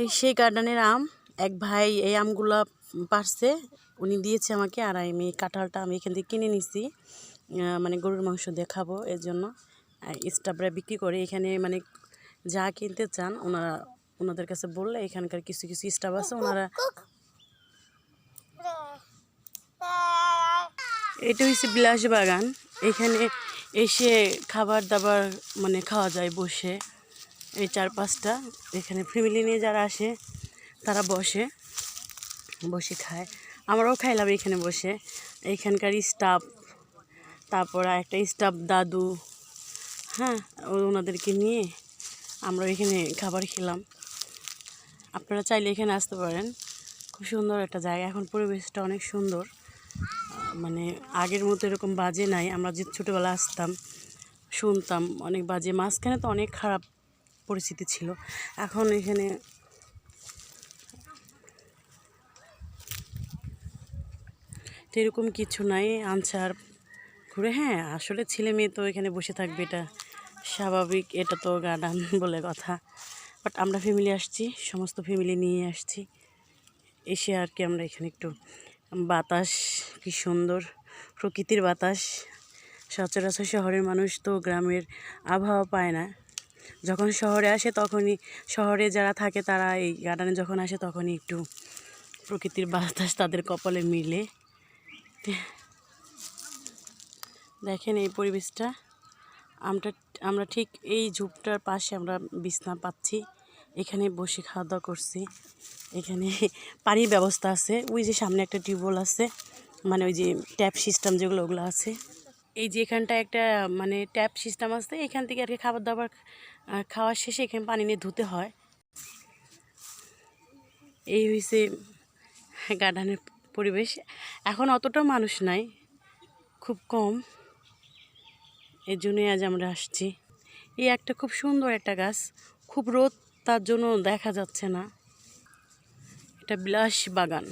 এই সেই গার্ডেনের আম। এক ভাই এই আমগুলা পারছে, উনি দিয়েছে আমাকে। আর আমি কাঁঠালটা আমি এখান থেকে কিনে নিছি, মানে গরুর মাংস দিয়ে খাবো এর জন্য। স্টাফরা বিক্রি করে এখানে, মানে যা কিনতে চান ওনাদের কাছে বললে এখানকার কিছু কিছু স্টাফ আছে, ওনারা। এটা হচ্ছে বিলাস বাগান। এখানে এসে খাবার দাবার মানে খাওয়া যায় বসে। এই 4-5টা এখানে ফ্যামিলি নিয়ে যারা আসে তারা বসে খায়। আমরাও খাইলাম এখানে বসে। এইখানকার স্টাফ, তারপর একটা স্টাফ দাদু, হ্যাঁ, ওনাদেরকে নিয়ে আমরা এখানে খাবার খেলাম। আপনারা চাইলে এখানে আসতে পারেন, খুব সুন্দর একটা জায়গা। এখন পরিবেশটা অনেক সুন্দর, মানে আগের মতো এরকম বাজে নাই। আমরা যে ছোটোবেলা আসতাম শুনতাম অনেক বাজে, মাঝখানে তো অনেক খারাপ পরিস্থিতি ছিল। এখন এখানে এরকম কিছু নাই, আনসার ঘুরে। হ্যাঁ, আসলে ছেলে মেয়ে তো এখানে বসে থাকবে, এটা স্বাভাবিক, এটা তো গার্ডেন বলে কথা। বাট আমরা ফ্যামিলি আসছি, সমস্ত ফ্যামিলি নিয়ে আসছি। এসে আর কি আমরা এখানে একটু বাতাস, কি সুন্দর প্রকৃতির বাতাস। সচরাচর শহরের মানুষ তো গ্রামের আবহাওয়া পায় না। যখন শহরে আসে তখনই, শহরে যারা থাকে তারা এই গার্ডেনে যখন আসে তখনই একটু প্রকৃতির বাতাস তাদের কপালে মিলে। দেখেন এই পরিবেশটা। আমরা ঠিক এই ঝোপটার পাশে আমরা বিছনা পাচ্ছি, এখানে বসে খাওয়া দাওয়া করছি। এখানে পানির ব্যবস্থা আছে, ওই যে সামনে একটা টিউবওয়েল আছে, মানে ওই যে ট্যাপ সিস্টেম যেগুলো ওগুলো আছে। এই যে এখানটা একটা মানে ট্যাপ সিস্টেম আছে, এখান থেকে আর কি খাবার দাবার খাওয়া শেষে এখানে পানি নিয়ে ধুতে হয়। এই হয়েছে গার্ডেনের পরিবেশ। এখন অতটা মানুষ নাই, খুব কম, এর জন্যই আজ আমরা আসছি। এই একটা খুব সুন্দর একটা গাছ, খুব রোদ, তার জন্য দেখা যাচ্ছে না। এটা বিলাস বাগান।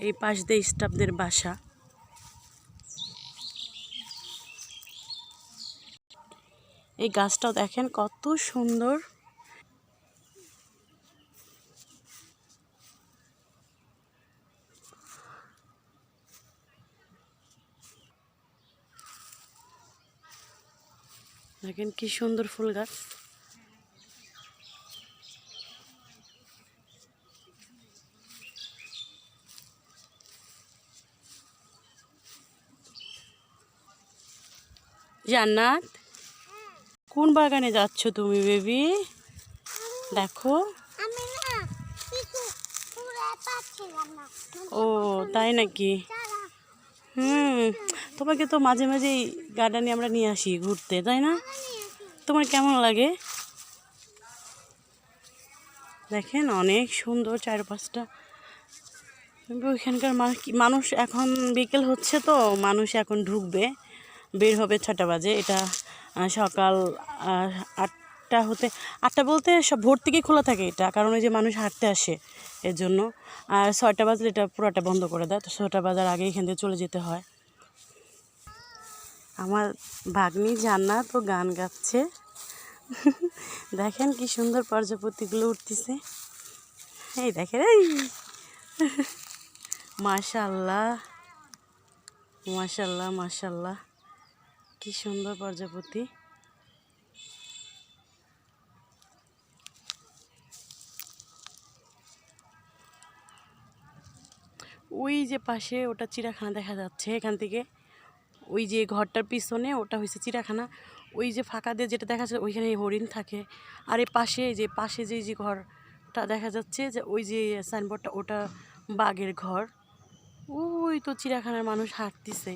এই পাশ দিয়ে স্টাফদের বাসা। এই গাছটাও দেখেন কত সুন্দর। দেখেন কি সুন্দর ফুল গাছ। জান্নাত, কোন বাগানে যাচ্ছ তুমি বেবি? দেখো। ও তাই নাকি? তোমাকে তো মাঝে মাঝেই গার্ডেনে আমরা নিয়ে আসি ঘুরতে, তাই না? তোমার কেমন লাগে? দেখেন অনেক সুন্দর চারপাশটা। ওইখানকার মানুষ এখন বিকেল হচ্ছে তো, মানুষ এখন ঢুকবে, বের হবে 6টা বাজে। এটা সকাল 8টা হতে, 8টা বলতে সব ভোর থেকেই খোলা থাকে এটা, কারণ ওই যে মানুষ হাঁটতে আসে এর জন্য। আর 6টা বাজলে এটা পুরোটা বন্ধ করে দেয়, তো 6টা বাজার আগে এখান থেকে চলে যেতে হয়। আমার ভাগ্নি জান্নাত তো গান গাচ্ছে। দেখেন কি সুন্দর প্রজাপতিগুলো উঠতেছে। এই দেখেন, এই মাশাআল্লাহ মাশাআল্লাহ মাশাআল্লাহ, কি সুন্দর প্রজাপতি। ওই যে পাশে ওটা চিড়িয়াখানা দেখা যাচ্ছে এখান থেকে। ওই যে ঘরটার পিছনে ওটা হয়েছে চিড়িয়াখানা। ওই যে ফাঁকা দিয়ে যেটা দেখা যাচ্ছে ওইখানে হরিণ থাকে। আর এই পাশে যে ঘরটা দেখা যাচ্ছে, যে ওই যে সাইনবোর্ডটা, ওটা বাঘের ঘর। ওই তো চিড়িয়াখানার মানুষ হাঁটতেছে।